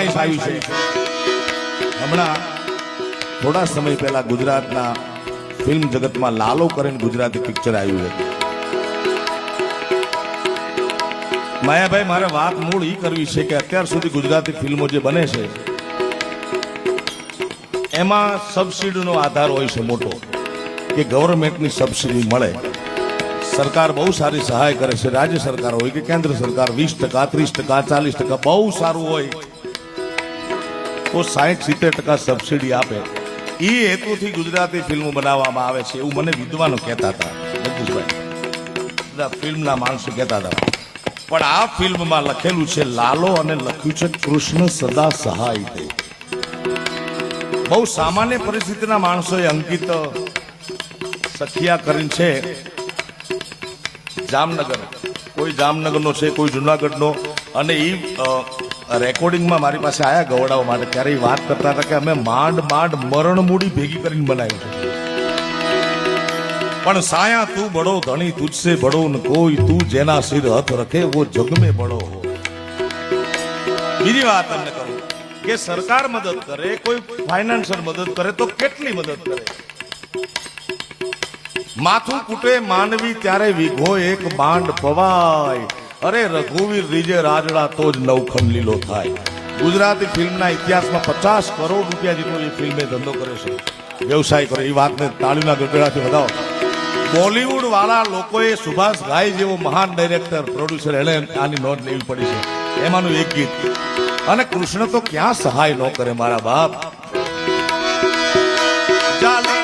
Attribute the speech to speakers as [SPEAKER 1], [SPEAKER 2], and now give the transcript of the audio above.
[SPEAKER 1] ફરમાઈશ આવી છે. હમણાં થોડા સમય પહેલા ગુજરાતના ફિલ્મ જગતમાં લાલો કરીને ગુજરાતી પિક્ચર આવ્યું છે. માયાભાઈ, મારે વાત મૂળ એ કરવી છે કે અત્યાર સુધી ગુજરાતી ફિલ્મો જે બને છે એમાં સબસિડીનો આધાર હોય છે મોટો, કે ગવર્મેન્ટની સબસિડી મળે. સરકાર બહુ સારી સહાય કરે છે, રાજ્ય સરકાર હોય કે કેન્દ્ર સરકાર 20%, 30%, 40% બહુ સારું હોય તો 60-70% સબસિડી આપે. એ હેતુથી ગુજરાતી ફિલ્મો બનાવવામાં આવે છે એવું મને વિદ્વાનો કહેતા હતા, જગદીશભાઈ, ફિલ્મના માણસો કહેતા હતા. પણ આ ફિલ્મમાં લખેલું છે લાલો અને લખ્યું છે કૃષ્ણ સદા સહાય દે. બહુ સામાન્ય પરિસ્થિતિના માણસોએ અંકિત સખિયા કરીને છે. જામનગર, કોઈ જામનગરનો છે, કોઈ જુનાગઢનો, અને એ રેકોર્ડિંગમાં મારી પાસે આયા ગવડાવવા માટે. ત્યારે એ વાત કરતા હતા કે અમે માંડ મરણ મૂડી ભેગી કરીને બનાવ્યું છે. પણ સાયા તું બડો ધણી તુજસે બડો ન કોઈ, તું જેના સિર હથ રખે વો જગ में બડો હો. બીજી વાત તમને કરું કે સરકાર મદદ કરે, કોઈ ફાઇનાન્શિયલ મદદ કરે તો કેટલી મદદ કરે. માથું કૂટે માનવી ત્યારે વીઘો એક બાંડ પવાય, અરે રઘુવીર રીજે રાજડા તો જ નવખંડ લીલો થાય. ગુજરાતી ફિલ્મના ઇતિહાસમાં 50 કરોડ રૂપિયા જેટલો એ ફિલ્મે ધંધો કરે છે, વ્યવસાય કરે. એ વાતને તાળીના ગગડાથી વધાવો. બોલિવૂડ વાળા લોકોએ સુભાષ ઘાઈ જેવો મહાન ડાયરેક્ટર, પ્રોડ્યુસર, એને આની નોંધ લેવી પડી છે. એમાંનું એક ગીત. અને કૃષ્ણ તો ક્યાં સહાય ન કરે મારા બાપ. ચાલે